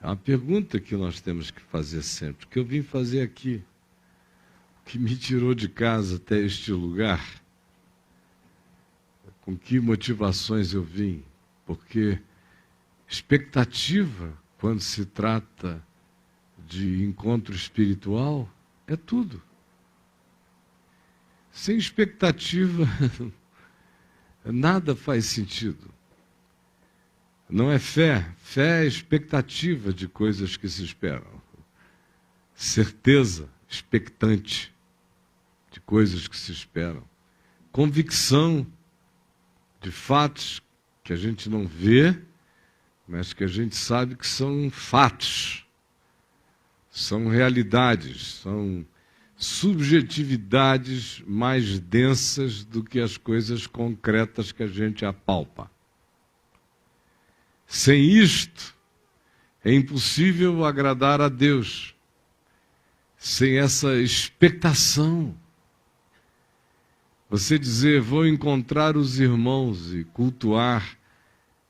É uma pergunta que nós temos que fazer sempre. O que eu vim fazer aqui? O que me tirou de casa até este lugar? Com que motivações eu vim? Porque expectativa, quando se trata de encontro espiritual, é tudo. Sem expectativa, nada faz sentido. Não é fé. Fé é expectativa de coisas que se esperam. Certeza, expectante de coisas que se esperam. Convicção de fatos que a gente não vê, mas que a gente sabe que são fatos. São realidades, são subjetividades mais densas do que as coisas concretas que a gente apalpa. Sem isto, é impossível agradar a Deus. Sem essa expectação. Você dizer, vou encontrar os irmãos e cultuar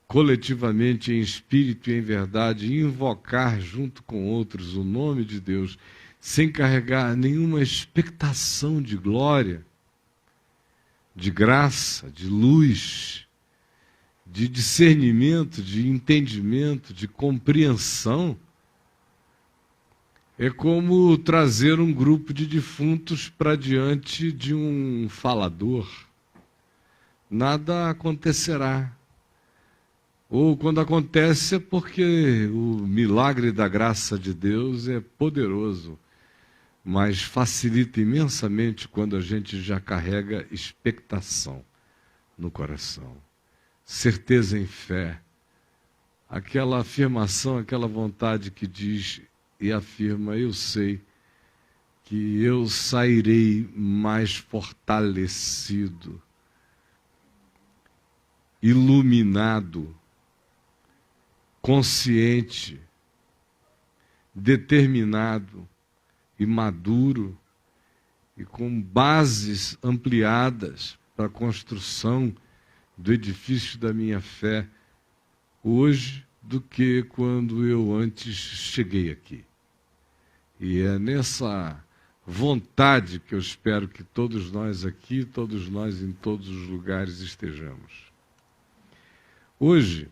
coletivamente em espírito e em verdade, e invocar junto com outros o nome de Deus, sem carregar nenhuma expectação de glória, de graça, de luz, de discernimento, de entendimento, de compreensão, é como trazer um grupo de defuntos para diante de um falador. Nada acontecerá. Ou quando acontece é porque o milagre da graça de Deus é poderoso, mas facilita imensamente quando a gente já carrega expectação no coração. Certeza em fé, aquela afirmação, aquela vontade que diz e afirma, eu sei que eu sairei mais fortalecido, iluminado, consciente, determinado e maduro e com bases ampliadas para a construção do edifício da minha fé hoje do que quando eu antes cheguei aqui. E é nessa vontade que eu espero que todos nós aqui, todos nós em todos os lugares estejamos. Hoje,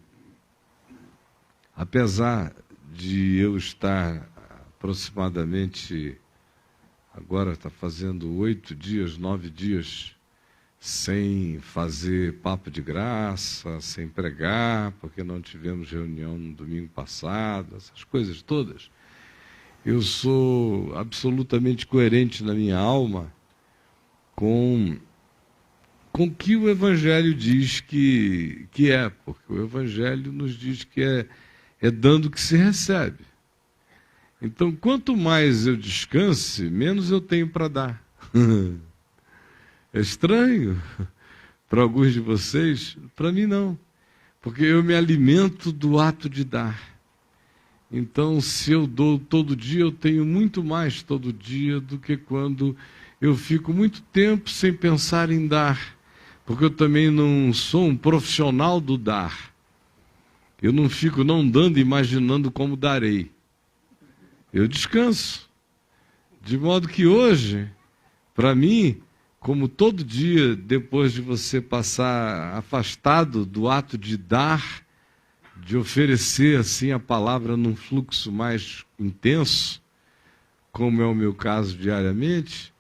apesar de eu estar aproximadamente, agora está fazendo 8 dias, 9 dias, sem fazer papo de graça, sem pregar, porque não tivemos reunião no domingo passado, essas coisas todas. Eu sou absolutamente coerente na minha alma com o que o Evangelho diz que é, porque o Evangelho nos diz que é dando que se recebe. Então, quanto mais eu descanse, menos eu tenho para dar. É estranho para alguns de vocês, para mim não, porque eu me alimento do ato de dar. Então, se eu dou todo dia, eu tenho muito mais todo dia do que quando eu fico muito tempo sem pensar em dar, porque eu também não sou um profissional do dar. Eu não fico não dando imaginando como darei. Eu descanso. De modo que hoje, para mim, como todo dia, depois de você passar afastado do ato de dar, de oferecer assim a palavra num fluxo mais intenso, como é o meu caso diariamente,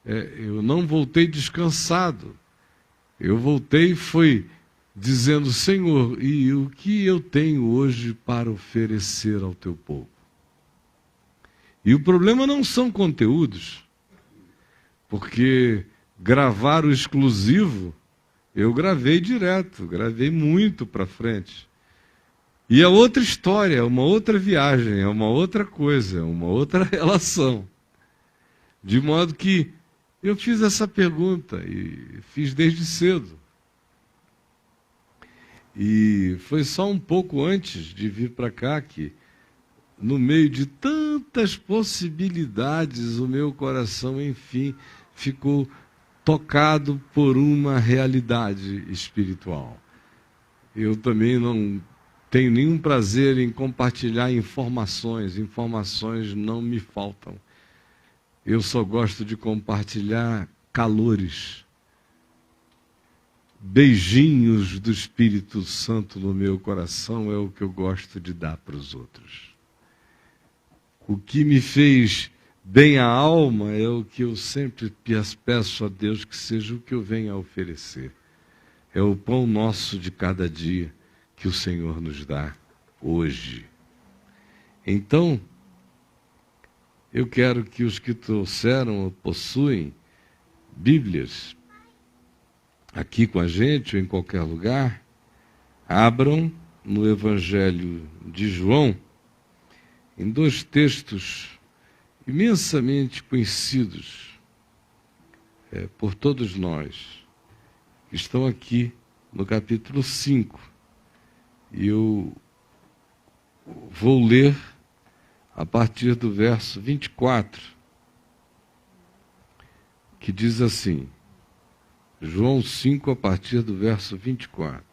eu não voltei descansado. Eu voltei foi dizendo, Senhor, e o que eu tenho hoje para oferecer ao teu povo? E o problema não são conteúdos, porque gravar o exclusivo, eu gravei direto, gravei muito para frente. E é outra história, é uma outra viagem, é uma outra coisa, é uma outra relação. De modo que eu fiz essa pergunta e fiz desde cedo. E foi só um pouco antes de vir para cá que, no meio de tantas possibilidades, o meu coração, enfim, ficou tocado por uma realidade espiritual. Eu também não tenho nenhum prazer em compartilhar informações. Informações não me faltam. Eu só gosto de compartilhar calores, beijinhos do Espírito Santo no meu coração é o que eu gosto de dar para os outros. O que me fez bem à alma é o que eu sempre peço a Deus que seja o que eu venha a oferecer. É o pão nosso de cada dia que o Senhor nos dá hoje. Então, eu quero que os que trouxeram ou possuem Bíblias aqui com a gente ou em qualquer lugar, abram no Evangelho de João, em 2 textos imensamente conhecidos por todos nós, que estão aqui no capítulo 5. E eu vou ler a partir do verso 24, que diz assim, João 5, a partir do verso 24.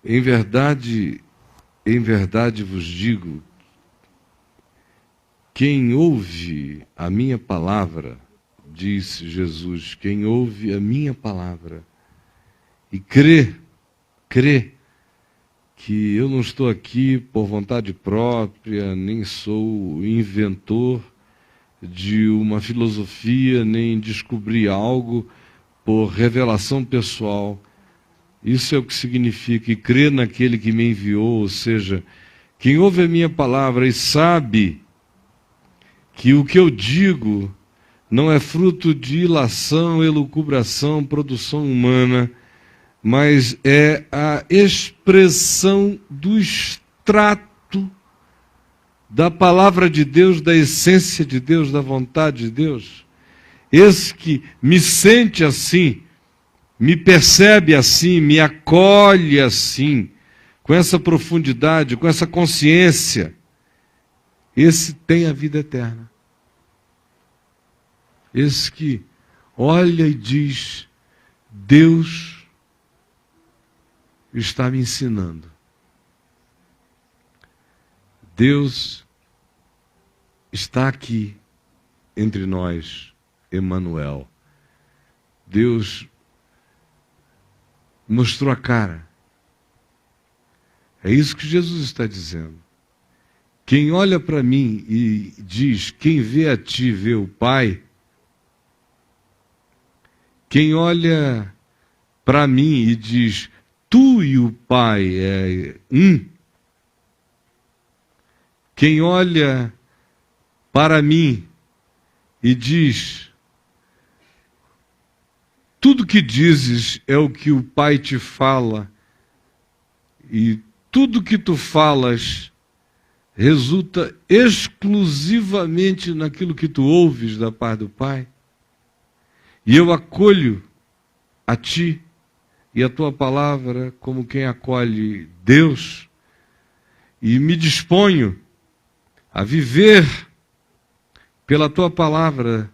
Em verdade vos digo, quem ouve a minha palavra, diz Jesus, quem ouve a minha palavra e crê que eu não estou aqui por vontade própria, nem sou o inventor de uma filosofia, nem descobri algo por revelação pessoal. Isso é o que significa, e crer naquele que me enviou, ou seja, quem ouve a minha palavra e sabe que o que eu digo não é fruto de ilação, elucubração, produção humana, mas é a expressão do extrato da palavra de Deus, da essência de Deus, da vontade de Deus. Esse que me sente assim, me percebe assim, me acolhe assim, com essa profundidade, com essa consciência, esse tem a vida eterna. Esse que olha e diz, Deus está me ensinando. Deus está aqui entre nós, Emmanuel. Deus mostrou a cara. É isso que Jesus está dizendo. Quem olha para mim e diz, quem vê a ti vê o Pai, quem olha para mim e diz, tu e o Pai é um, quem olha para mim e diz, tudo que dizes é o que o Pai te fala, e tudo que tu falas resulta exclusivamente naquilo que tu ouves da parte do Pai, e eu acolho a ti e a tua palavra como quem acolhe Deus, e me disponho a viver pela tua palavra,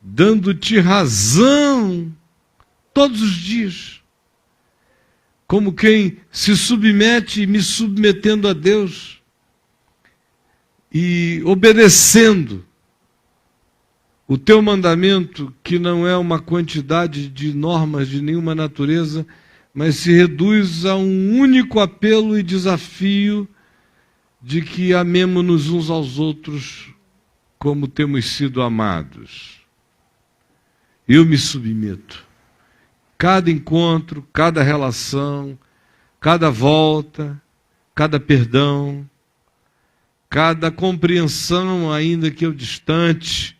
dando-te razão todos os dias, como quem se submete, me submetendo a Deus e obedecendo o teu mandamento, que não é uma quantidade de normas de nenhuma natureza, mas se reduz a um único apelo e desafio de que amemo-nos uns aos outros como temos sido amados. Eu me submeto. Cada encontro, cada relação, cada volta, cada perdão, cada compreensão, ainda que eu distante,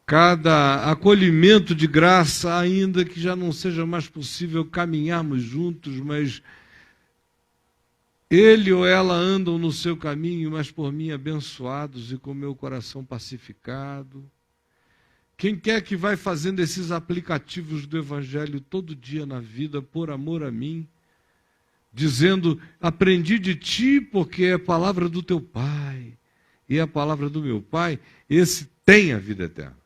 cada acolhimento de graça, ainda que já não seja mais possível caminharmos juntos, mas ele ou ela andam no seu caminho, mas por mim abençoados e com meu coração pacificado. Quem quer que vai fazendo esses aplicativos do Evangelho todo dia na vida, por amor a mim, dizendo, aprendi de ti porque é a palavra do teu Pai, e é a palavra do meu Pai, esse tem a vida eterna.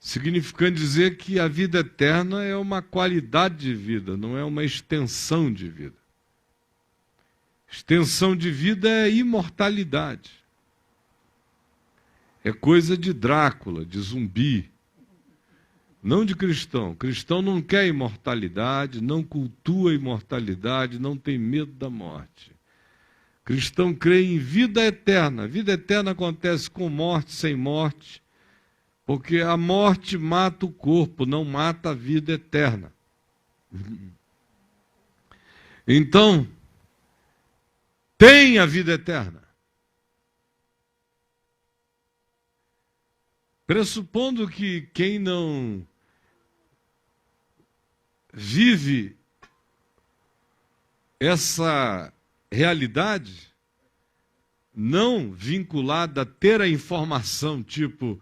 significando dizer que a vida eterna é uma qualidade de vida, não é uma extensão de vida. Extensão de vida é imortalidade. É coisa de Drácula, de zumbi, não de cristão. Cristão não quer imortalidade, não cultua a imortalidade, não tem medo da morte. Cristão crê em vida eterna. Vida eterna acontece com morte, sem morte, porque a morte mata o corpo, não mata a vida eterna. Então, tem a vida eterna. Pressupondo que quem não vive essa realidade, não vinculada a ter a informação, tipo,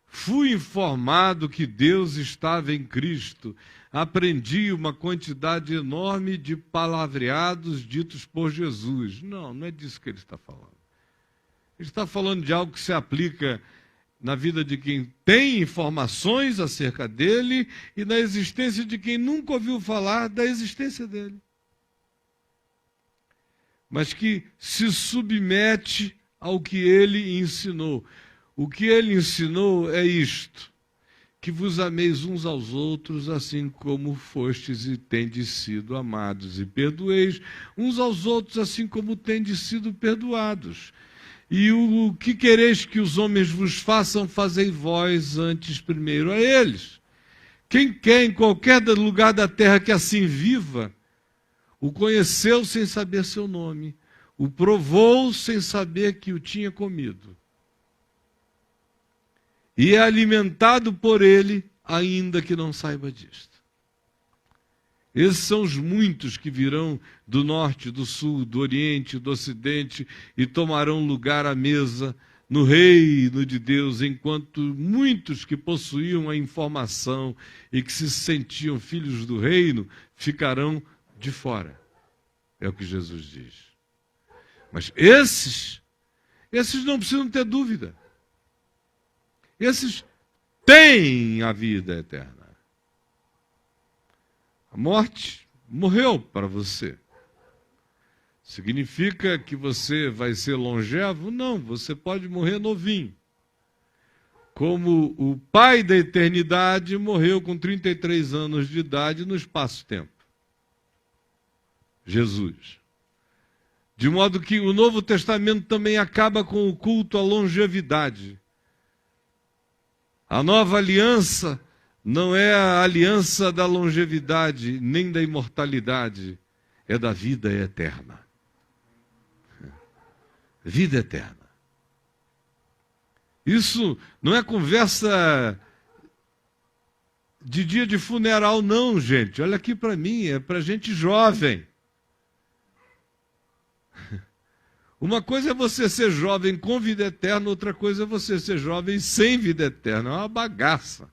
fui informado que Deus estava em Cristo, aprendi uma quantidade enorme de palavreados ditos por Jesus. Não, não é disso que ele está falando. Ele está falando de algo que se aplica na vida de quem tem informações acerca dele e na existência de quem nunca ouviu falar da existência dele, mas que se submete ao que ele ensinou. O que ele ensinou é isto: que vos ameis uns aos outros, assim como fostes e tendes sido amados, e perdoeis uns aos outros, assim como tendes sido perdoados. E o que quereis que os homens vos façam, fazei vós antes primeiro a eles. Quem quer em qualquer lugar da terra que assim viva, o conheceu sem saber seu nome, o provou sem saber que o tinha comido, e é alimentado por ele, ainda que não saiba disto. Esses são os muitos que virão do norte, do sul, do oriente, do ocidente e tomarão lugar à mesa no reino de Deus, enquanto muitos que possuíam a informação e que se sentiam filhos do reino ficarão de fora. É o que Jesus diz. Mas esses não precisam ter dúvida. Esses têm a vida eterna. A morte morreu para você. Significa que você vai ser longevo? Não, você pode morrer novinho. Como o Pai da eternidade morreu com 33 anos de idade no espaço-tempo. Jesus. De modo que o Novo Testamento também acaba com o culto à longevidade. A nova aliança não é a aliança da longevidade, nem da imortalidade, é da vida eterna. Vida eterna. Isso não é conversa de dia de funeral, não, gente. Olha aqui para mim, é para gente jovem. Uma coisa é você ser jovem com vida eterna, outra coisa é você ser jovem sem vida eterna. É uma bagaça.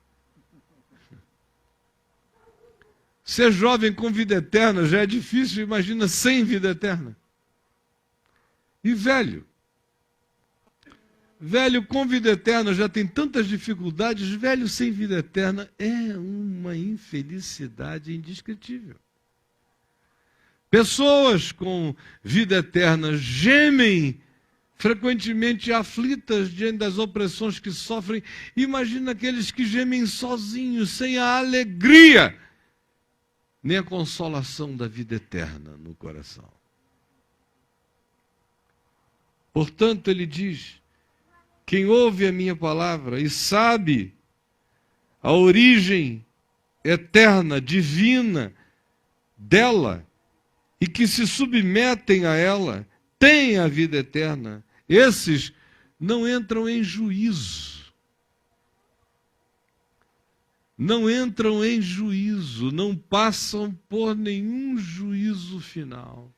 Ser jovem com vida eterna já é difícil, imagina sem vida eterna. E velho? Velho com vida eterna já tem tantas dificuldades, velho sem vida eterna é uma infelicidade indescritível. Pessoas com vida eterna gemem, frequentemente aflitas diante das opressões que sofrem. Imagina aqueles que gemem sozinhos, sem a alegria nem a consolação da vida eterna no coração. Portanto, ele diz: quem ouve a minha palavra e sabe a origem eterna, divina dela, e que se submetem a ela, têm a vida eterna. Esses não entram em juízo. Não entram em juízo, não passam por nenhum juízo final.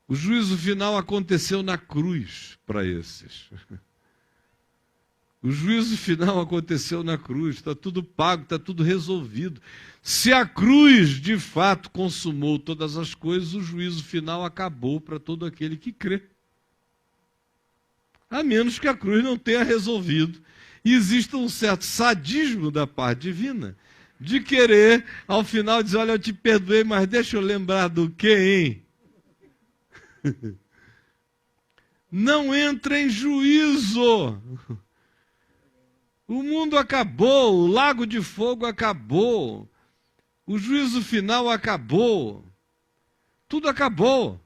O juízo final aconteceu na cruz para esses. O juízo final aconteceu na cruz, está tudo pago, está tudo resolvido. Se a cruz de fato consumou todas as coisas, o juízo final acabou para todo aquele que crê. A menos que a cruz não tenha resolvido E existe um certo sadismo da parte divina de querer, ao final, dizer, olha, eu te perdoei, mas deixa eu lembrar do quê, hein? Não entra em juízo. O mundo acabou, o lago de fogo acabou, o juízo final acabou, tudo acabou.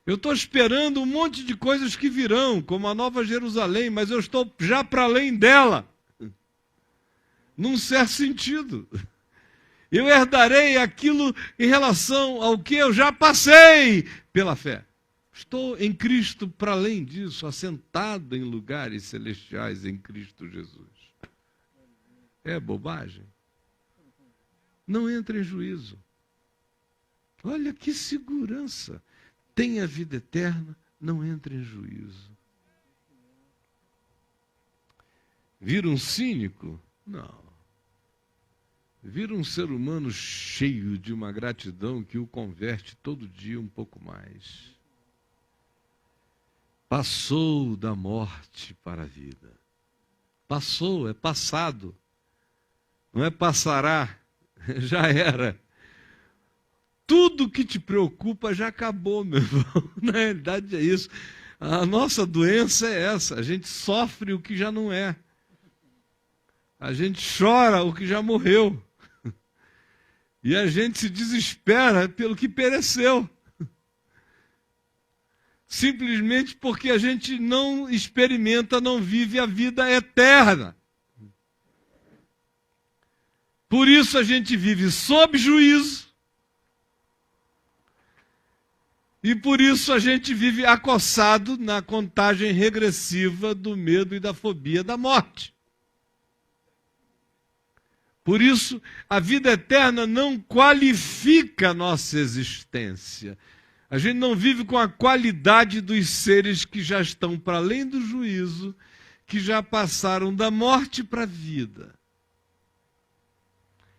Eu estou esperando um monte de coisas que virão, como a Nova Jerusalém, mas eu estou já para além dela, num certo sentido. Eu herdarei aquilo em relação ao que eu já passei pela fé. Estou em Cristo para além disso, assentado em lugares celestiais em Cristo Jesus. É bobagem? Não entra em juízo. Olha que segurança. Tem a vida eterna, não entra em juízo. Vira um cínico? Não. Vira um ser humano cheio de uma gratidão que o converte todo dia um pouco mais. Passou da morte para a vida. Passou, é passado. Não é passará, já era. Tudo que te preocupa já acabou, meu irmão. Na realidade é isso. A nossa doença é essa. A gente sofre o que já não é. A gente chora o que já morreu. E a gente se desespera pelo que pereceu. Simplesmente porque a gente não experimenta, não vive a vida eterna. Por isso a gente vive sob juízo. E por isso a gente vive acossado na contagem regressiva do medo e da fobia da morte. Por isso, a vida eterna não qualifica a nossa existência. A gente não vive com a qualidade dos seres que já estão para além do juízo, que já passaram da morte para a vida,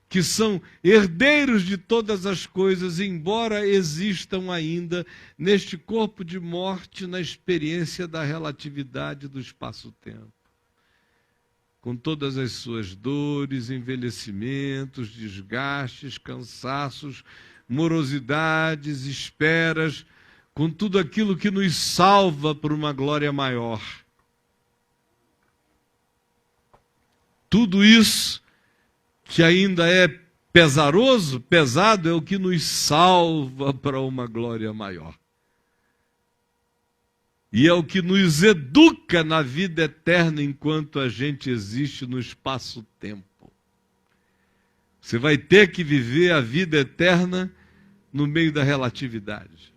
que são herdeiros de todas as coisas, embora existam ainda neste corpo de morte, na experiência da relatividade do espaço-tempo, com todas as suas dores, envelhecimentos, desgastes, cansaços, morosidades, esperas, com tudo aquilo que nos salva por uma glória maior. Tudo isso que ainda é pesaroso, pesado, é o que nos salva para uma glória maior. E é o que nos educa na vida eterna enquanto a gente existe no espaço-tempo. Você vai ter que viver a vida eterna no meio da relatividade.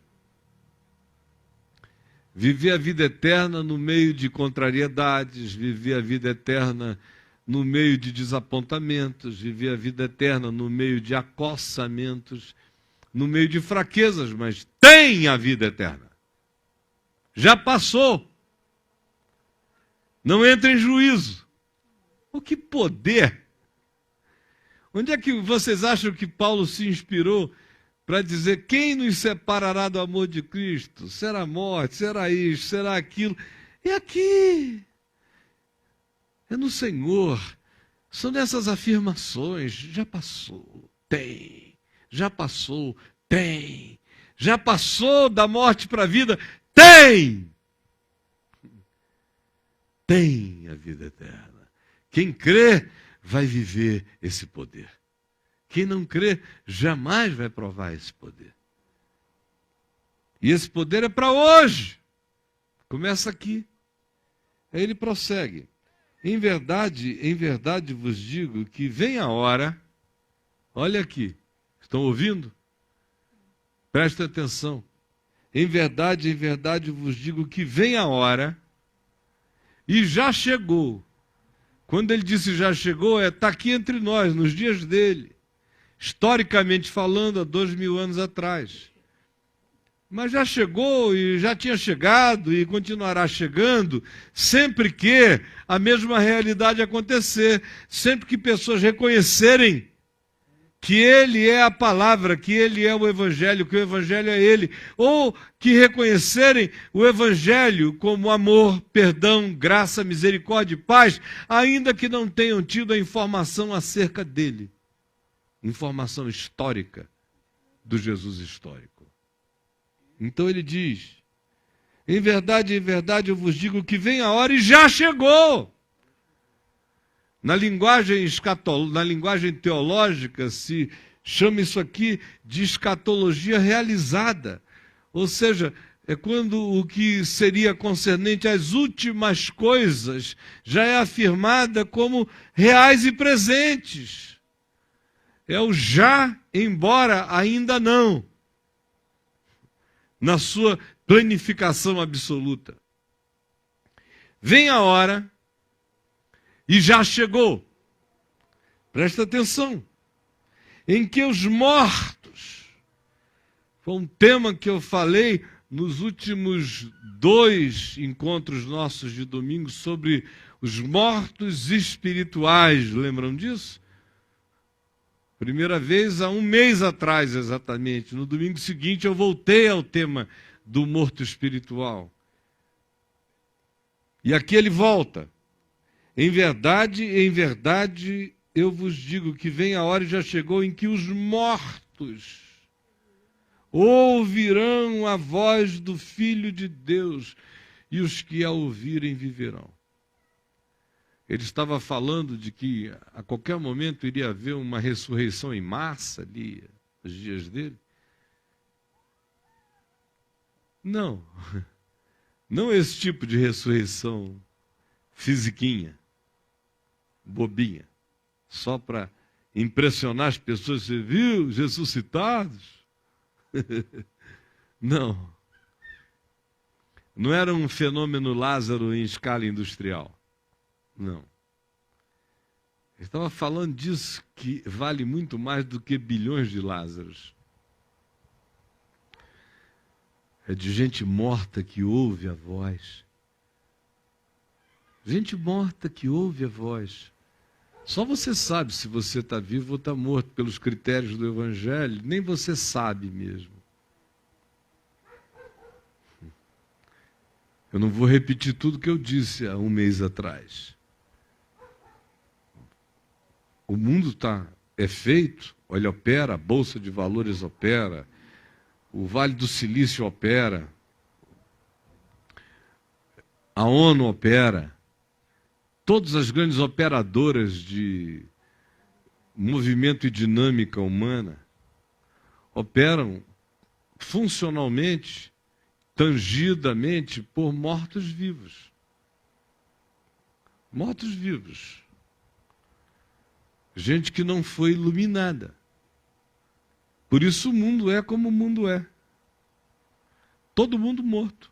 Viver a vida eterna no meio de contrariedades, viver a vida eterna no meio de desapontamentos, viver a vida eterna no meio de acossamentos, no meio de fraquezas, mas tem a vida eterna. Já passou. Não entra em juízo. Oh, que poder! Onde é que vocês acham que Paulo se inspirou para dizer quem nos separará do amor de Cristo? Será a morte, será isso, será aquilo? É aqui. É no Senhor. São nessas afirmações. Já passou, tem. Já passou, tem. Já passou da morte para a vida, tem. Tem a vida eterna. Quem crê vai viver esse poder. Quem não crê jamais vai provar esse poder. E esse poder é para hoje. Começa aqui. Aí ele prossegue. Em verdade vos digo que vem a hora, olha aqui, estão ouvindo? Prestem atenção. Em verdade vos digo que vem a hora, e já chegou. Quando ele disse já chegou, está aqui entre nós, nos dias dele. Historicamente falando, há 2000 anos atrás. Mas já chegou e já tinha chegado e continuará chegando, sempre que a mesma realidade acontecer, sempre que pessoas reconhecerem que Ele é a palavra, que Ele é o Evangelho, que o Evangelho é Ele, ou que reconhecerem o Evangelho como amor, perdão, graça, misericórdia e paz, ainda que não tenham tido a informação acerca dele, informação histórica do Jesus histórico. Então ele diz: em verdade, eu vos digo que vem a hora e já chegou. Na linguagem teológica se chama isso aqui de escatologia realizada. Ou seja, é quando o que seria concernente às últimas coisas já é afirmada como reais e presentes. É o já, embora ainda não, na sua planificação absoluta. Vem a hora e já chegou, presta atenção, em que os mortos, foi um tema que eu falei nos últimos 2 encontros nossos de domingo sobre os mortos espirituais, lembram disso? Primeira vez há 1 mês atrás, exatamente. No domingo seguinte eu voltei ao tema do morto espiritual. E aqui ele volta. Em verdade, eu vos digo que vem a hora e já chegou em que os mortos ouvirão a voz do Filho de Deus, e os que a ouvirem viverão. Ele estava falando de que a qualquer momento iria haver uma ressurreição em massa ali, nos dias dele. Não esse tipo de ressurreição fisiquinha, bobinha, só para impressionar as pessoas. Você viu, ressuscitados? Não era um fenômeno Lázaro em escala industrial. Não. Ele estava falando disso que vale muito mais do que bilhões de Lázaros. É de gente morta que ouve a voz. Gente morta que ouve a voz. Só você sabe se você está vivo ou está morto pelos critérios do Evangelho. Nem você sabe mesmo. Eu não vou repetir tudo que eu disse há 1 mês atrás. O mundo é feito, olha, opera, a Bolsa de Valores opera, o Vale do Silício opera, a ONU opera, todas as grandes operadoras de movimento e dinâmica humana operam funcionalmente, tangidamente, por mortos-vivos. Mortos-vivos. Gente que não foi iluminada. Por isso o mundo é como o mundo é. Todo mundo morto.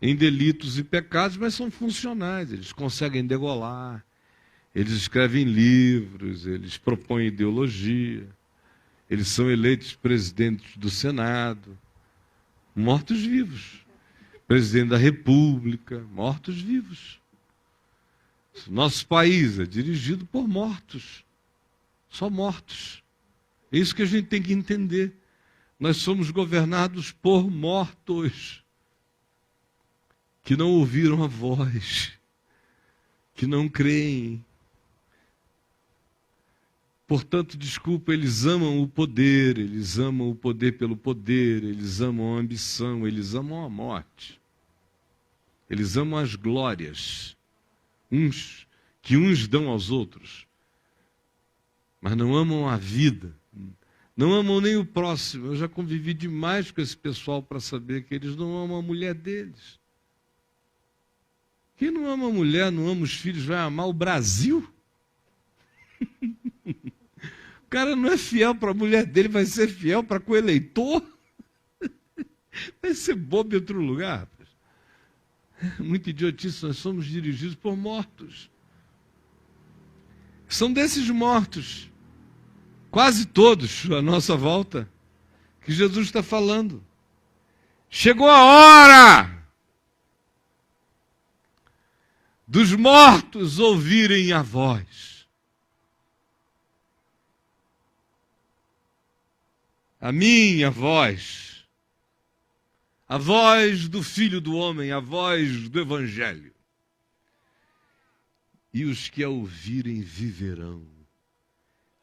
Em delitos e pecados, mas são funcionais. Eles conseguem degolar. Eles escrevem livros, eles propõem ideologia. Eles são eleitos presidentes do Senado. Mortos-vivos. Presidente da República. Mortos-vivos. Nosso país é dirigido por mortos. Só mortos. É isso que a gente tem que entender. Nós somos governados por mortos. Que não ouviram a voz. Que não creem. Portanto, desculpa, eles amam o poder pelo poder, eles amam a ambição, eles amam a morte. Eles amam as glórias. Que uns dão aos outros, mas não amam a vida, não amam nem o próximo. Eu já convivi demais com esse pessoal para saber que eles não amam a mulher deles. Quem não ama a mulher, não ama os filhos, vai amar o Brasil? O cara não é fiel para a mulher dele, vai ser fiel para com o eleitor? Vai ser bobo em outro lugar. Muito idiotice, nós somos dirigidos por mortos. São desses mortos, quase todos à nossa volta, que Jesus está falando. Chegou a hora dos mortos ouvirem a voz. a minha voz, a voz do Filho do Homem, a voz do Evangelho. E os que a ouvirem viverão,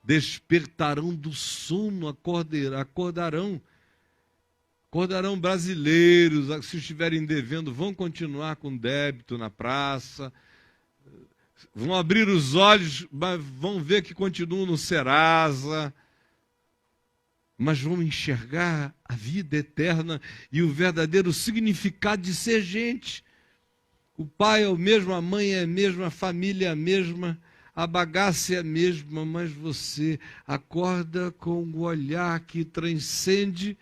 despertarão do sono, acordarão brasileiros, se estiverem devendo, vão continuar com débito na praça, vão abrir os olhos, vão ver que continuam no Serasa, mas vão enxergar a vida eterna e o verdadeiro significado de ser gente. O pai é o mesmo, a mãe é a mesma, a família é a mesma, a bagaça é a mesma, mas você acorda com o olhar que transcende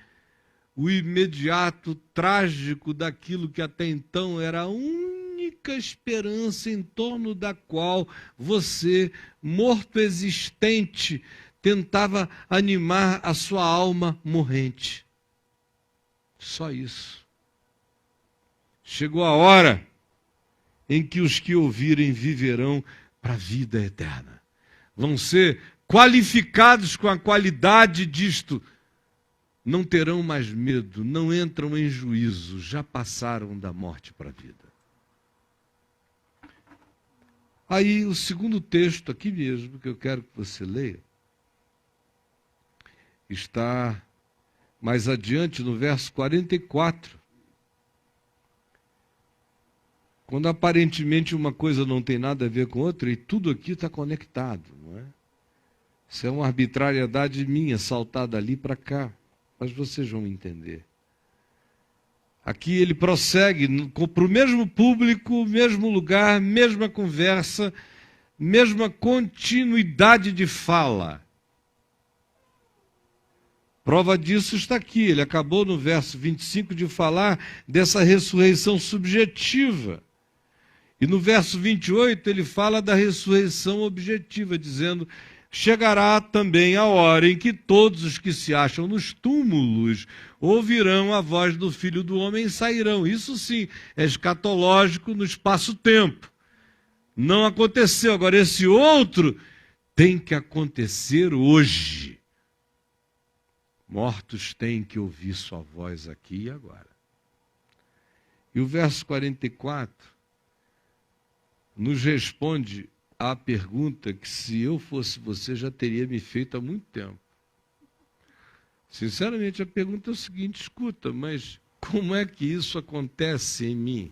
o imediato trágico daquilo que até então era a única esperança em torno da qual você, morto existente, tentava animar a sua alma morrente. Só isso. Chegou a hora em que os que ouvirem viverão para a vida eterna. Vão ser qualificados com a qualidade disto. Não terão mais medo, não entram em juízo, já passaram da morte para a vida. Aí o segundo texto aqui mesmo, que eu quero que você leia, está mais adiante no verso 44. Quando aparentemente uma coisa não tem nada a ver com outra e tudo aqui está conectado, não é? Isso é uma arbitrariedade minha, saltada ali para cá, mas vocês vão entender. Aqui ele prossegue para o mesmo público, mesmo lugar, mesma conversa, mesma continuidade de fala. Prova disso está aqui, ele acabou no verso 25 de falar dessa ressurreição subjetiva. E no verso 28 ele fala da ressurreição objetiva, dizendo: chegará também a hora em que todos os que se acham nos túmulos ouvirão a voz do Filho do Homem e sairão. Isso sim, é escatológico no espaço-tempo. Não aconteceu. Agora, esse outro tem que acontecer hoje. Mortos têm que ouvir sua voz aqui e agora. E o verso 44 nos responde à pergunta que, se eu fosse você, já teria me feito há muito tempo. Sinceramente, a pergunta é o seguinte: escuta, mas como é que isso acontece em mim?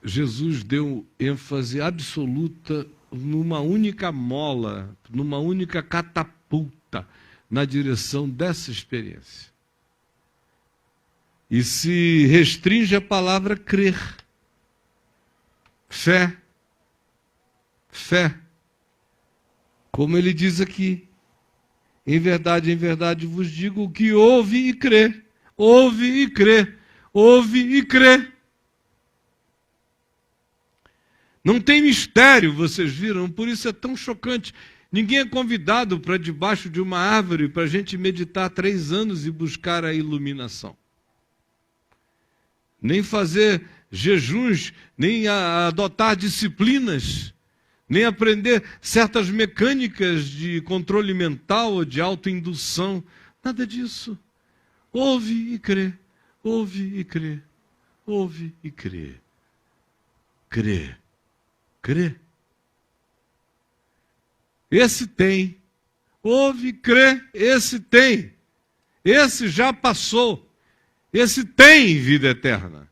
Jesus deu ênfase absoluta numa única mola, numa única catapulta na direção dessa experiência. E se restringe a palavra crer. Fé. Fé. Como ele diz aqui: em verdade vos digo, o que ouve e crê. Ouve e crê. Ouve e crê. Não tem mistério, vocês viram? Por isso é tão chocante. Ninguém é convidado para debaixo de uma árvore para a gente meditar 3 anos e buscar a iluminação. Nem fazer jejuns, nem adotar disciplinas, nem aprender certas mecânicas de controle mental ou de autoindução. Nada disso. Ouve e crê. Ouve e crê. Ouve e crê. Crê. Crê. Esse tem. Ouve e crê. Esse tem. Esse já passou. Esse tem vida eterna.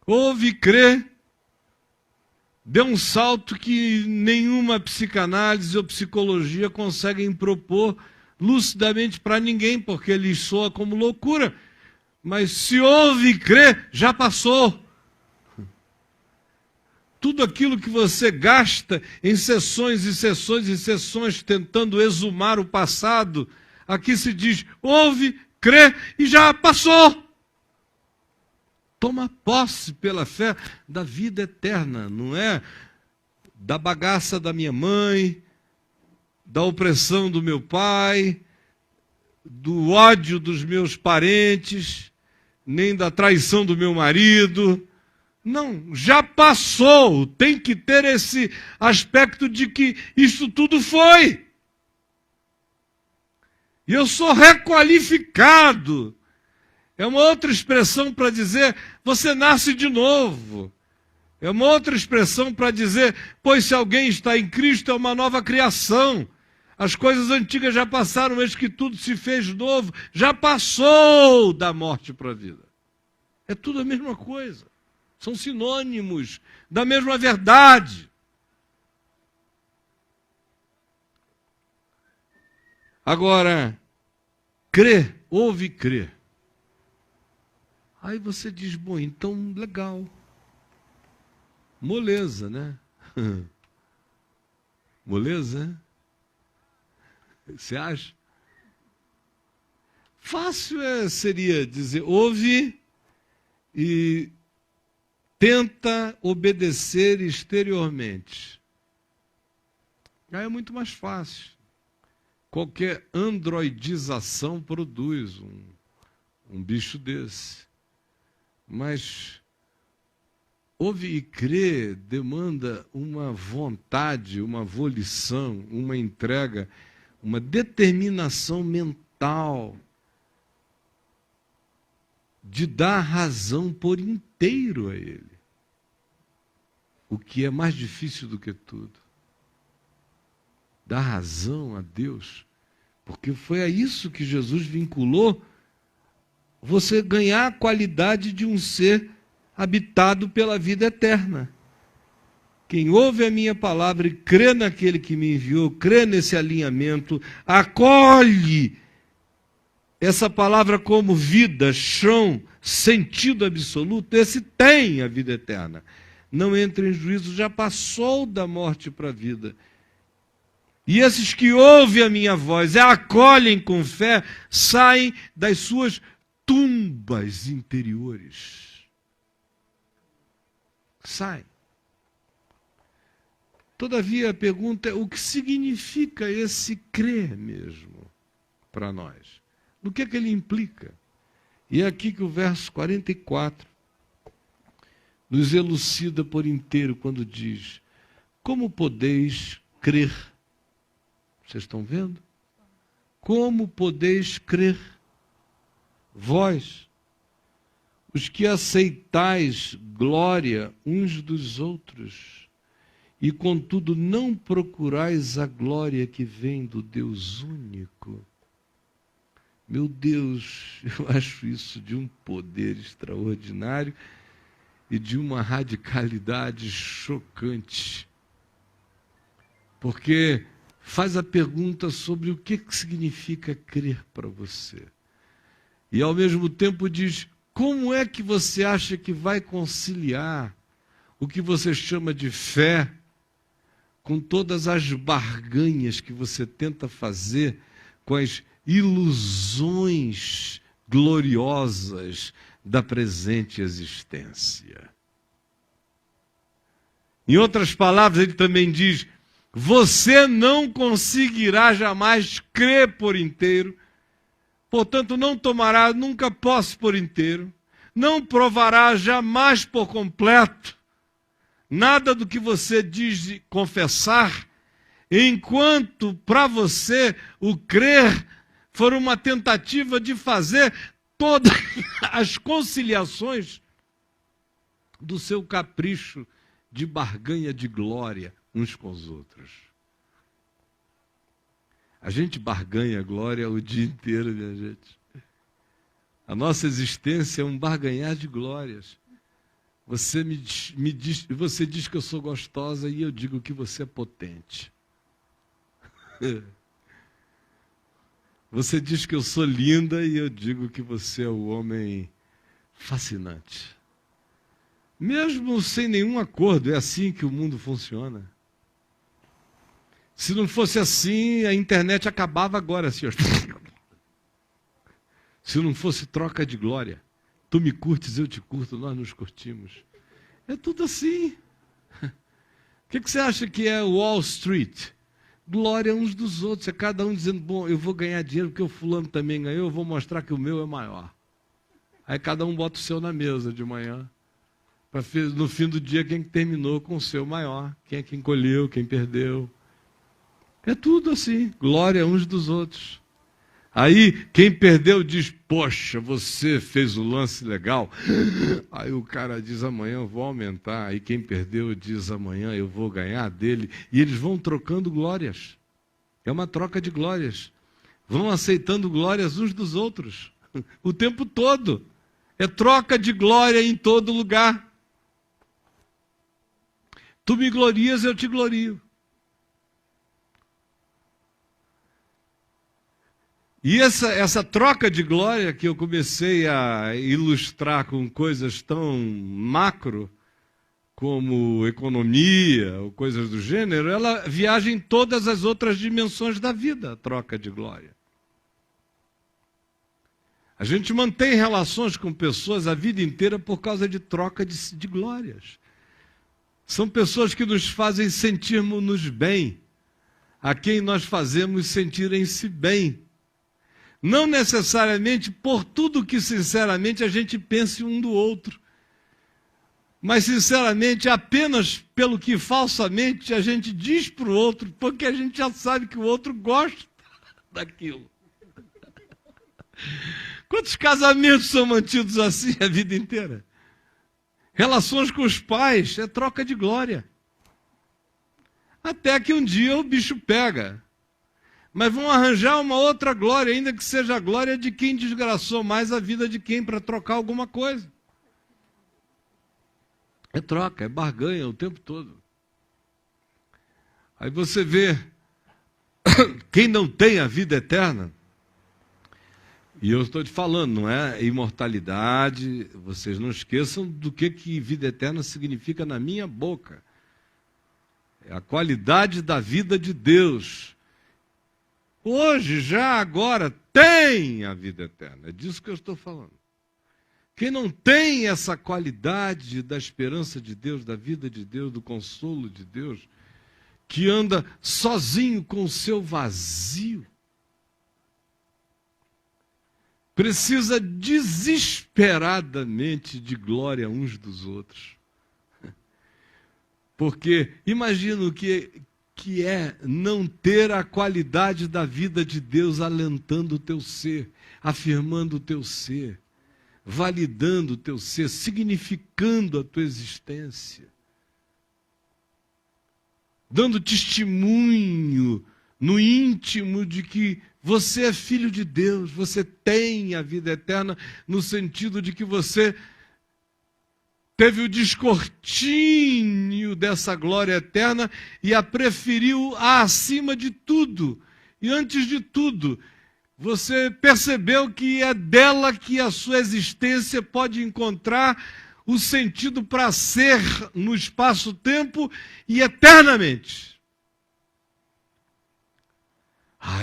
Ouve e crê. Deu um salto que nenhuma psicanálise ou psicologia conseguem propor lucidamente para ninguém, porque ele soa como loucura. Mas se ouve e crê, já passou. Tudo aquilo que você gasta em sessões e sessões e sessões tentando exumar o passado, aqui se diz: ouve, crê e já passou. Toma posse pela fé da vida eterna, não é da bagaça da minha mãe, da opressão do meu pai, do ódio dos meus parentes, nem da traição do meu marido. Não, já passou. Tem que ter esse aspecto de que isso tudo foi. E eu sou requalificado. É uma outra expressão para dizer, você nasce de novo. É uma outra expressão para dizer, pois se alguém está em Cristo, é uma nova criação. As coisas antigas já passaram, eis que tudo se fez novo. Já passou da morte para a vida. É tudo a mesma coisa. São sinônimos da mesma verdade. Agora, crer, ouve e crer. Aí você diz, bom, então legal. Moleza, né? Moleza, né? Você acha? Fácil seria dizer, ouve e tenta obedecer exteriormente. Aí é muito mais fácil. Qualquer androidização produz um bicho desse. Mas ouve e crer demanda uma vontade, uma volição, uma entrega, uma determinação mental de dar razão por inteiro a Ele. O que é mais difícil do que tudo. Dar razão a Deus. Porque foi a isso que Jesus vinculou você ganhar a qualidade de um ser habitado pela vida eterna. Quem ouve a minha palavra e crê naquele que me enviou, crê nesse alinhamento, acolhe essa palavra como vida, chão, sentido absoluto, esse tem a vida eterna. Não entra em juízo, já passou da morte para a vida. E esses que ouvem a minha voz e a acolhem com fé, saem das suas tumbas interiores. Saem. Todavia, a pergunta é, o que significa esse crer mesmo para nós? No que ele implica? E é aqui que o verso 44 nos elucida por inteiro quando diz, como podeis crer? Vocês estão vendo? Como podeis crer? Vós, os que aceitais glória uns dos outros, e contudo não procurais a glória que vem do Deus único. Meu Deus, eu acho isso de um poder extraordinário e de uma radicalidade chocante. Porque faz a pergunta sobre o que significa crer para você. E ao mesmo tempo diz, como é que você acha que vai conciliar o que você chama de fé com todas as barganhas que você tenta fazer com as ilusões gloriosas da presente existência? Em outras palavras, ele também diz, você não conseguirá jamais crer por inteiro, portanto não tomará nunca posse por inteiro, não provará jamais por completo nada do que você diz de confessar, enquanto para você o crer for uma tentativa de fazer todas as conciliações do seu capricho de barganha de glória uns com os outros. A gente barganha glória o dia inteiro, minha gente. A nossa existência é um barganhar de glórias. Você você diz que eu sou gostosa e eu digo que você é potente. Você diz que eu sou linda e eu digo que você é o homem fascinante. Mesmo sem nenhum acordo, é assim que o mundo funciona. Se não fosse assim, a internet acabava agora, assim, ó. Se não fosse troca de glória. Tu me curtes, eu te curto, nós nos curtimos. É tudo assim. O que você acha que é Wall Street? Glória uns dos outros. É cada um dizendo, bom, eu vou ganhar dinheiro porque o fulano também ganhou, eu vou mostrar que o meu é maior. Aí cada um bota o seu na mesa de manhã. Para no fim do dia, quem terminou com o seu maior. Quem é que encolheu, quem perdeu. É tudo assim. Glória uns dos outros. Aí quem perdeu diz, poxa, você fez o lance legal. Aí o cara diz, amanhã eu vou aumentar. Aí quem perdeu diz, amanhã eu vou ganhar dele. E eles vão trocando glórias. É uma troca de glórias. Vão aceitando glórias uns dos outros. O tempo todo. É troca de glória em todo lugar. Tu me glorias, eu te glorio. E essa troca de glória que eu comecei a ilustrar com coisas tão macro, como economia ou coisas do gênero, ela viaja em todas as outras dimensões da vida, a troca de glória. A gente mantém relações com pessoas a vida inteira por causa de troca de glórias. São pessoas que nos fazem sentirmos-nos bem, a quem nós fazemos sentirem-se bem. Não necessariamente por tudo que sinceramente a gente pense um do outro, mas sinceramente apenas pelo que falsamente a gente diz para o outro, porque a gente já sabe que o outro gosta daquilo. Quantos casamentos são mantidos assim a vida inteira? Relações com os pais é troca de glória. Até que um dia o bicho pega. Mas vão arranjar uma outra glória, ainda que seja a glória de quem desgraçou mais a vida de quem para trocar alguma coisa. É troca, é barganha o tempo todo. Aí você vê quem não tem a vida eterna, e eu estou te falando, não é imortalidade, vocês não esqueçam do que vida eterna significa na minha boca. É a qualidade da vida de Deus. Hoje, já agora, tem a vida eterna. É disso que eu estou falando. Quem não tem essa qualidade da esperança de Deus, da vida de Deus, do consolo de Deus, que anda sozinho com o seu vazio, precisa desesperadamente de glória uns dos outros. Porque imagina o que é não ter a qualidade da vida de Deus alentando o teu ser, afirmando o teu ser, validando o teu ser, significando a tua existência, dando testemunho no íntimo de que você é filho de Deus, você tem a vida eterna, no sentido de que você teve o descortínio dessa glória eterna e a preferiu acima de tudo. E antes de tudo, você percebeu que é dela que a sua existência pode encontrar o sentido para ser no espaço-tempo e eternamente.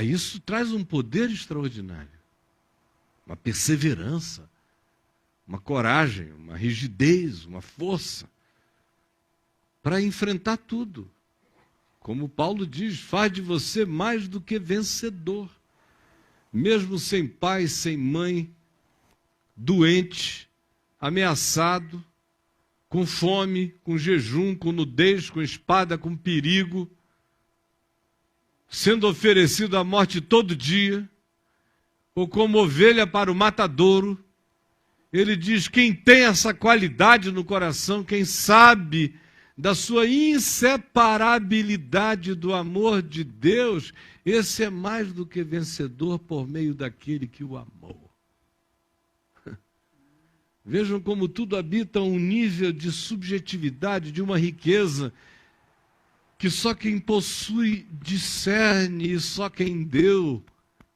Isso traz um poder extraordinário, uma perseverança, uma coragem, uma rigidez, uma força para enfrentar tudo. Como Paulo diz, faz de você mais do que vencedor. Mesmo sem pai, sem mãe, doente, ameaçado, com fome, com jejum, com nudez, com espada, com perigo, sendo oferecido à morte todo dia, ou como ovelha para o matadouro. Ele diz, quem tem essa qualidade no coração, quem sabe da sua inseparabilidade do amor de Deus, esse é mais do que vencedor por meio daquele que o amou. Vejam como tudo habita um nível de subjetividade, de uma riqueza, que só quem possui discerne, e só quem deu,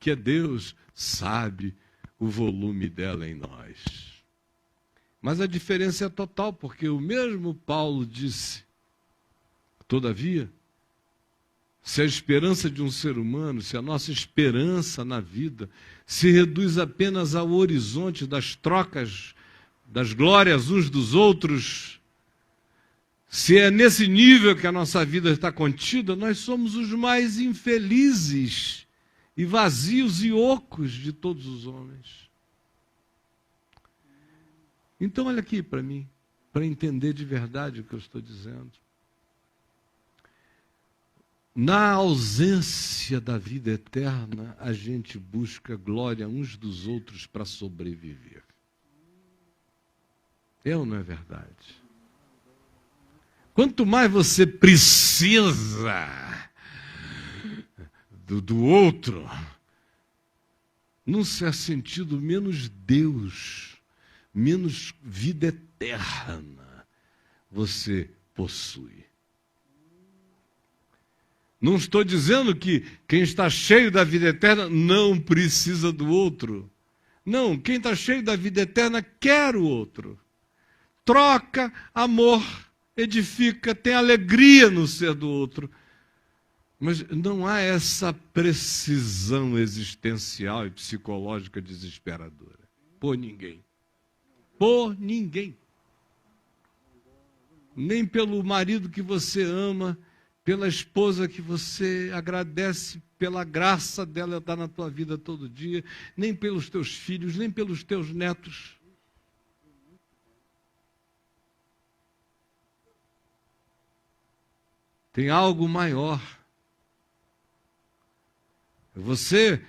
que é Deus, sabe o volume dela em nós. Mas a diferença é total, porque o mesmo Paulo disse, todavia, se a esperança de um ser humano, se a nossa esperança na vida se reduz apenas ao horizonte das trocas, das glórias uns dos outros, se é nesse nível que a nossa vida está contida, nós somos os mais infelizes e vazios e ocos de todos os homens. Então, olha aqui para mim, para entender de verdade o que eu estou dizendo. Na ausência da vida eterna, a gente busca glória uns dos outros para sobreviver. É ou não é verdade? Quanto mais você precisa do outro, num certo sentido, menos Deus, menos vida eterna você possui. Não estou dizendo que quem está cheio da vida eterna não precisa do outro. Não, quem está cheio da vida eterna quer o outro. Troca amor, edifica, tem alegria no ser do outro. Mas não há essa precisão existencial e psicológica desesperadora. Por ninguém. Por ninguém. Nem pelo marido que você ama, pela esposa que você agradece, pela graça dela estar na tua vida todo dia, nem pelos teus filhos, nem pelos teus netos. Tem algo maior. Você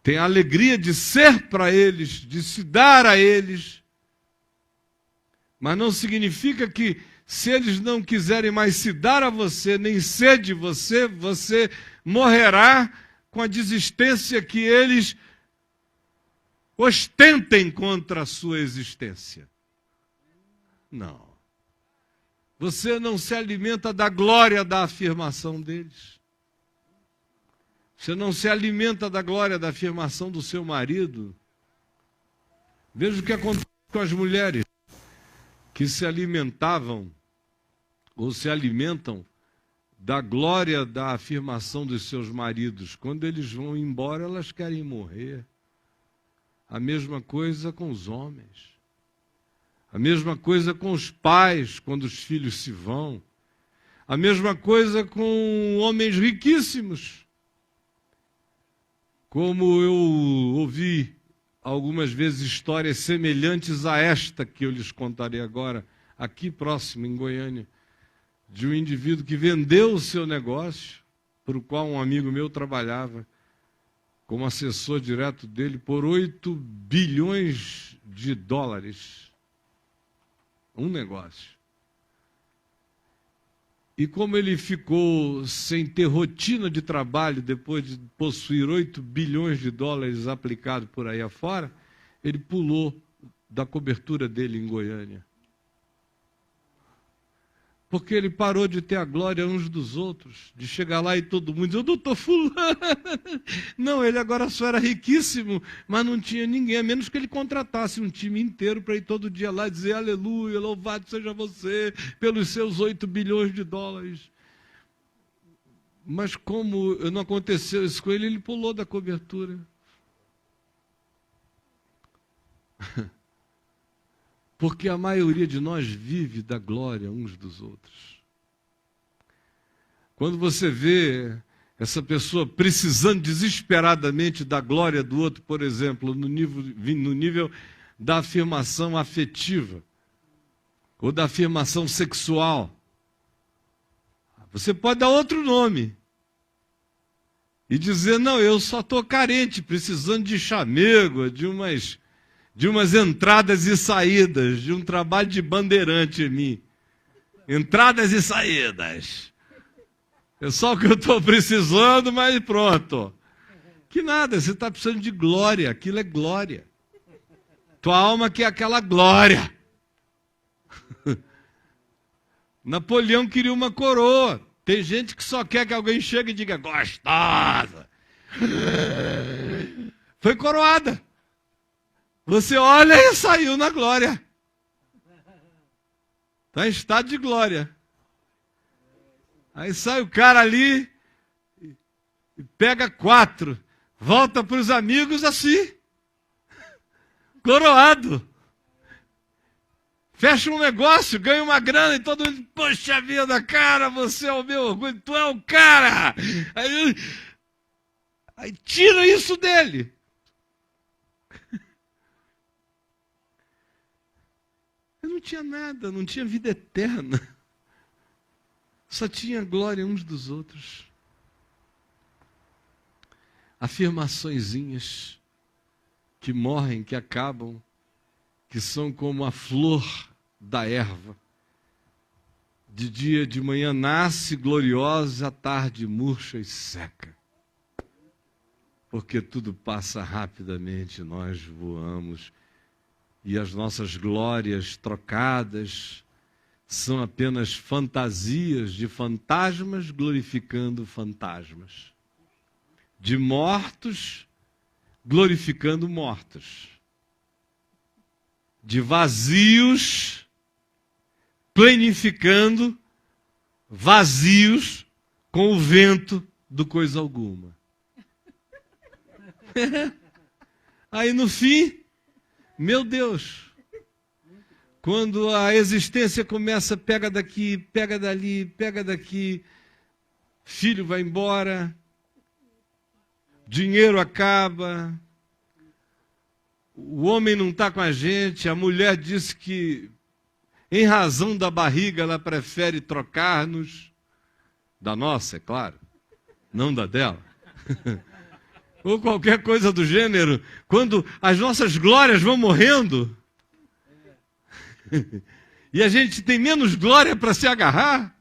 tem a alegria de ser para eles, de se dar a eles, mas não significa que, se eles não quiserem mais se dar a você, nem ser de você, você morrerá com a desistência que eles ostentem contra a sua existência. Não. Você não se alimenta da glória da afirmação deles. Você não se alimenta da glória da afirmação do seu marido. Veja o que acontece com as mulheres que se alimentavam ou se alimentam da glória da afirmação dos seus maridos. Quando eles vão embora, elas querem morrer. A mesma coisa com os homens. A mesma coisa com os pais, quando os filhos se vão. A mesma coisa com homens riquíssimos. Como eu ouvi algumas vezes histórias semelhantes a esta que eu lhes contarei agora, aqui próximo, em Goiânia, de um indivíduo que vendeu o seu negócio, para o qual um amigo meu trabalhava, como assessor direto dele, por 8 bilhões de dólares. Um negócio. E como ele ficou sem ter rotina de trabalho depois de possuir 8 bilhões de dólares aplicados por aí afora, ele pulou da cobertura dele em Goiânia. Porque ele parou de ter a glória uns dos outros, de chegar lá e todo mundo dizer, doutor fulano. Não, ele agora só era riquíssimo, mas não tinha ninguém, a menos que ele contratasse um time inteiro para ir todo dia lá e dizer, aleluia, louvado seja você pelos seus 8 bilhões de dólares. Mas como não aconteceu isso com ele, ele pulou da cobertura. Porque a maioria de nós vive da glória uns dos outros. Quando você vê essa pessoa precisando desesperadamente da glória do outro, por exemplo, no nível da afirmação afetiva, ou da afirmação sexual, você pode dar outro nome e dizer, não, eu só estou carente, precisando de chamego, de umas entradas e saídas, de um trabalho de bandeirante em mim. Entradas e saídas. É só o que eu estou precisando, mas pronto. Que nada, você está precisando de glória, aquilo é glória. Tua alma quer aquela glória. Napoleão queria uma coroa. Tem gente que só quer que alguém chegue e diga, gostosa. Foi coroada. Você olha e saiu na glória. Está em estado de glória. Aí sai o cara ali e pega 4. Volta para os amigos assim. Coroado. Fecha um negócio, ganha uma grana e todo mundo, poxa vida, cara, você é o meu orgulho, tu é o cara. Aí tira isso dele. Eu não tinha nada, não tinha vida eterna. Só tinha glória uns dos outros. afirmaçõezinhas que morrem, que acabam, que são como a flor da erva. De dia, de manhã nasce gloriosa, à tarde murcha e seca. Porque tudo passa rapidamente, nós voamos, e as nossas glórias trocadas são apenas fantasias de fantasmas glorificando fantasmas, de mortos glorificando mortos, de vazios plenificando vazios com o vento do coisa alguma. Aí no fim, meu Deus, quando a existência começa, pega daqui, pega dali, pega daqui, filho vai embora, dinheiro acaba, o homem não está com a gente, a mulher disse que, em razão da barriga, ela prefere trocar-nos, da nossa, é claro, não da dela, ou qualquer coisa do gênero, quando as nossas glórias vão morrendo, e a gente tem menos glória para se agarrar,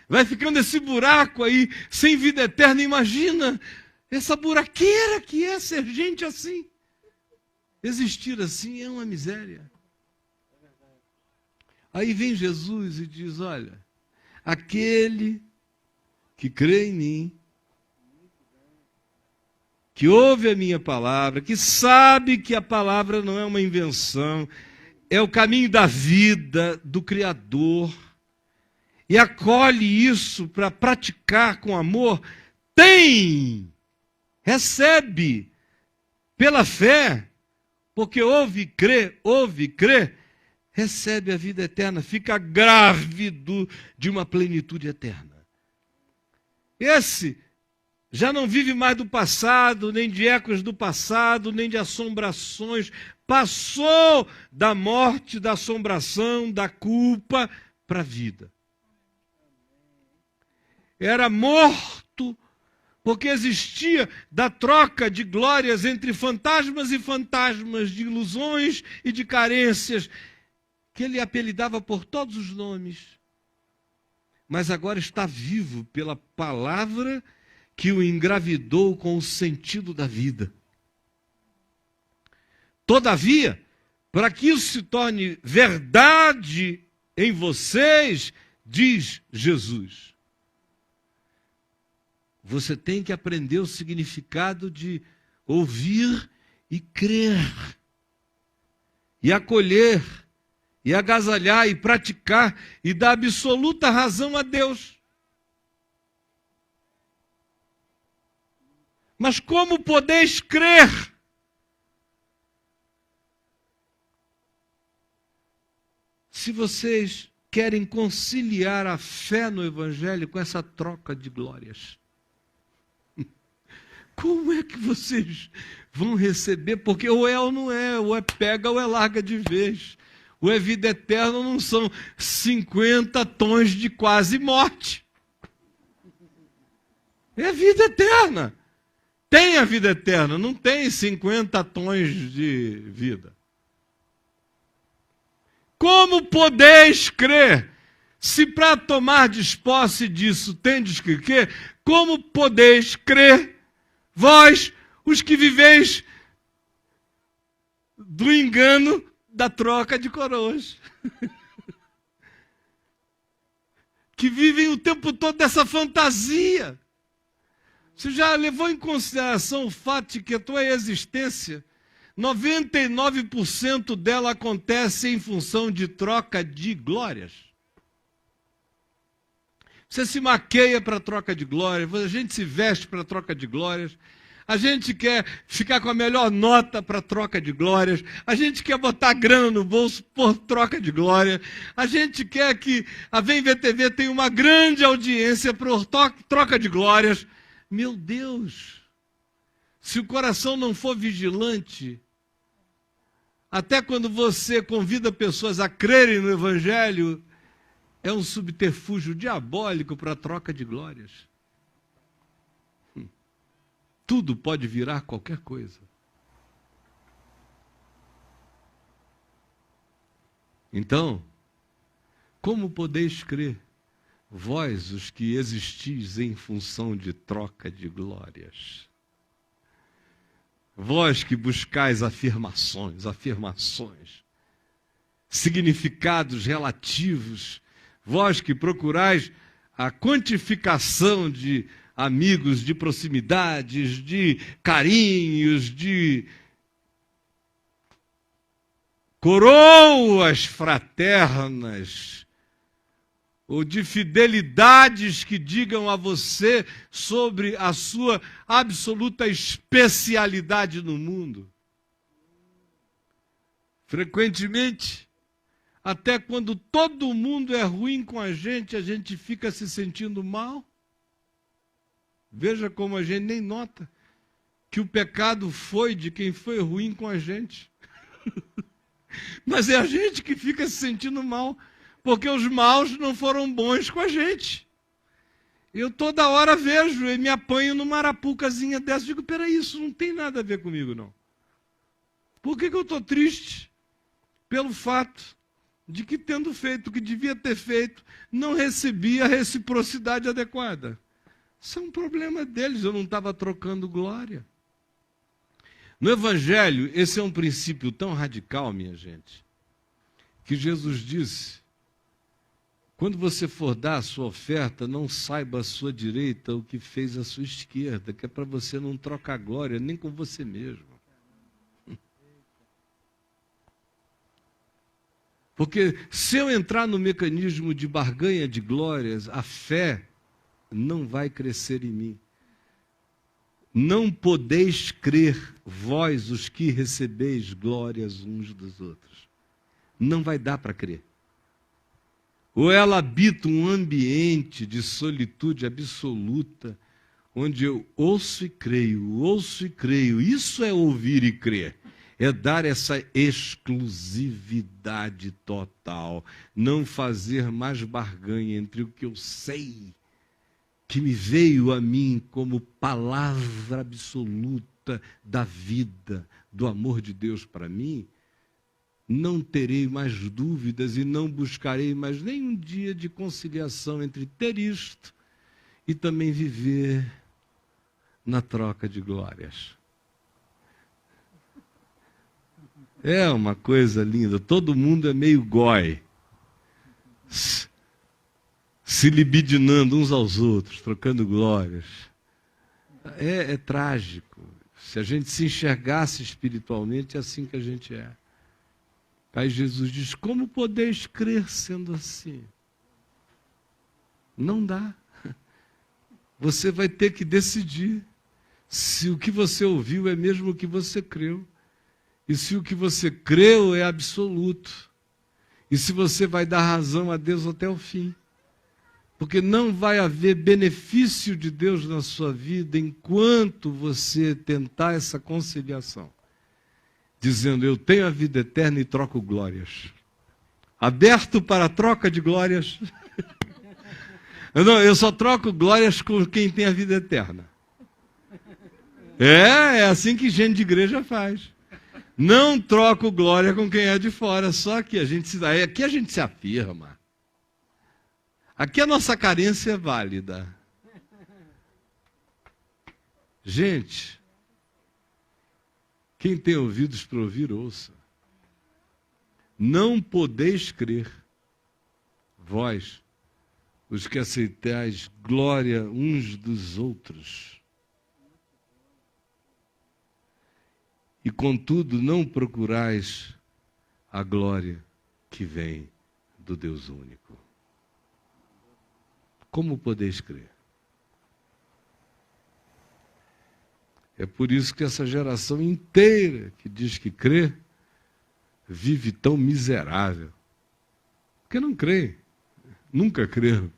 vai ficando esse buraco aí, sem vida eterna. Imagina essa buraqueira que é ser gente assim. Existir assim é uma miséria. Aí vem Jesus e diz, olha, aquele que crê em mim, que ouve a minha palavra, que sabe que a palavra não é uma invenção, é o caminho da vida do Criador, e acolhe isso para praticar com amor, recebe pela fé, porque ouve e crê, recebe a vida eterna, fica grávido de uma plenitude eterna. Esse já não vive mais do passado, nem de ecos do passado, nem de assombrações. Passou da morte, da assombração, da culpa para a vida. Era morto porque existia da troca de glórias entre fantasmas e fantasmas, de ilusões e de carências, que ele apelidava por todos os nomes. Mas agora está vivo pela palavra que o engravidou com o sentido da vida. Todavia, para que isso se torne verdade em vocês, diz Jesus, você tem que aprender o significado de ouvir e crer, e acolher, e agasalhar, e praticar, e dar absoluta razão a Deus. Mas como podeis crer? Se vocês querem conciliar a fé no Evangelho com essa troca de glórias, como é que vocês vão receber? Porque ou é ou não é, ou é pega ou é larga de vez. Ou é vida eterna ou não são 50 tons de quase morte. É vida eterna. Tem a vida eterna, não tem 50 tons de vida. Como podeis crer? Se para tomar posse disso tendes que crer, como podeis crer, vós, os que viveis do engano da troca de coroas? Que vivem o tempo todo dessa fantasia. Você já levou em consideração o fato de que a tua existência, 99% dela acontece em função de troca de glórias? Você se maqueia para troca de glórias, a gente se veste para troca de glórias, a gente quer ficar com a melhor nota para troca de glórias, a gente quer botar grana no bolso por troca de glória, a gente quer que a Vem Ver TV tenha uma grande audiência por troca de glórias. Meu Deus, se o coração não for vigilante, até quando você convida pessoas a crerem no Evangelho, é um subterfúgio diabólico para a troca de glórias. tudo pode virar qualquer coisa. Então, como podeis crer, vós, os que existis em função de troca de glórias? Vós que buscais afirmações, significados relativos, vós que procurais a quantificação de amigos, de proximidades, de carinhos, de coroas fraternas, ou de fidelidades que digam a você sobre a sua absoluta especialidade no mundo. Frequentemente, até quando todo mundo é ruim com a gente fica se sentindo mal. Veja como a gente nem nota que o pecado foi de quem foi ruim com a gente. Mas é a gente que fica se sentindo mal, porque os maus não foram bons com a gente. Eu toda hora vejo e me apanho numa arapucazinha dessa, digo, peraí, isso não tem nada a ver comigo, não. Por que eu estou triste? Pelo fato de que, tendo feito o que devia ter feito, não recebi a reciprocidade adequada. Isso é um problema deles, eu não estava trocando glória. No Evangelho, esse é um princípio tão radical, minha gente, que Jesus disse, quando você for dar a sua oferta, não saiba à sua direita o que fez à sua esquerda, que é para você não trocar glória nem com você mesmo. Porque se eu entrar no mecanismo de barganha de glórias, a fé não vai crescer em mim. Não podeis crer, vós os que recebeis glórias uns dos outros. Não vai dar para crer. Ou ela habita um ambiente de solitude absoluta, onde eu ouço e creio. Isso é ouvir e crer. É dar essa exclusividade total. Não fazer mais barganha entre o que eu sei, que me veio a mim como palavra absoluta da vida, do amor de Deus para mim, não terei mais dúvidas e não buscarei mais nenhum dia de conciliação entre ter isto e também viver na troca de glórias. É uma coisa linda, todo mundo é meio goi, se libidinando uns aos outros, trocando glórias. É trágico. Se a gente se enxergasse espiritualmente, é assim que a gente é. Aí Jesus diz, como podeis crer sendo assim? Não dá. Você vai ter que decidir se o que você ouviu é mesmo o que você creu. E se o que você creu é absoluto. E se você vai dar razão a Deus até o fim. Porque não vai haver benefício de Deus na sua vida enquanto você tentar essa conciliação. Dizendo, eu tenho a vida eterna e troco glórias. Aberto para a troca de glórias. Não, eu só troco glórias com quem tem a vida eterna. É assim que gente de igreja faz. Não troco glória com quem é de fora, só que aqui a gente se afirma. Aqui a nossa carência é válida. Gente, quem tem ouvidos para ouvir, ouça. Não podeis crer, vós, os que aceitais glória uns dos outros. E, contudo, não procurais a glória que vem do Deus único. Como podeis crer? É por isso que essa geração inteira que diz que crê, vive tão miserável. Porque não crê, nunca creram.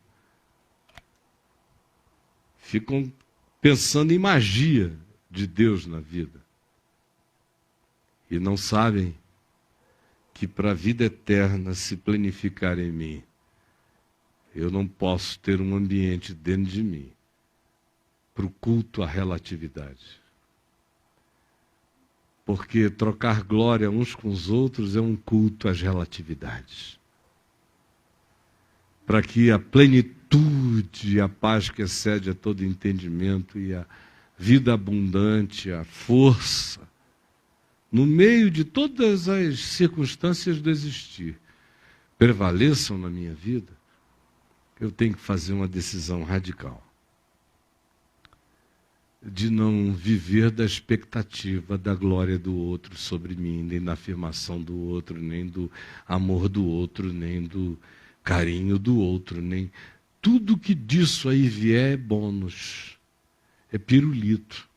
Ficam pensando em magia de Deus na vida. E não sabem que para a vida eterna se planificar em mim, eu não posso ter um ambiente dentro de mim para o culto à relatividade. Porque trocar glória uns com os outros é um culto às relatividades. Para que a plenitude, a paz que excede a todo entendimento e a vida abundante, a força, no meio de todas as circunstâncias do existir, prevaleçam na minha vida, eu tenho que fazer uma decisão radical de não viver da expectativa da glória do outro sobre mim, nem da afirmação do outro, nem do amor do outro, nem do carinho do outro, nem tudo que disso aí vier é bônus, é pirulito.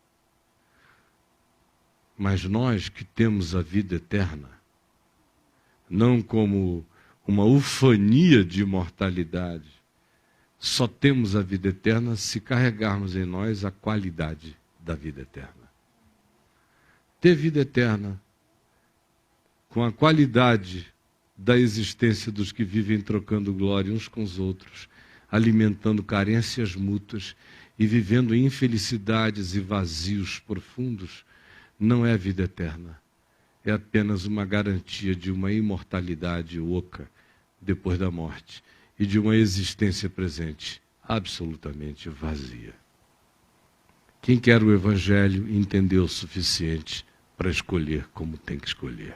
Mas nós que temos a vida eterna, não como uma ufania de imortalidade, só temos a vida eterna se carregarmos em nós a qualidade da vida eterna. Ter vida eterna com a qualidade da existência dos que vivem trocando glória uns com os outros, alimentando carências mútuas e vivendo em infelicidades e vazios profundos, não é vida eterna. É apenas uma garantia de uma imortalidade oca depois da morte e de uma existência presente absolutamente vazia. Quem quer o Evangelho entendeu o suficiente para escolher como tem que escolher.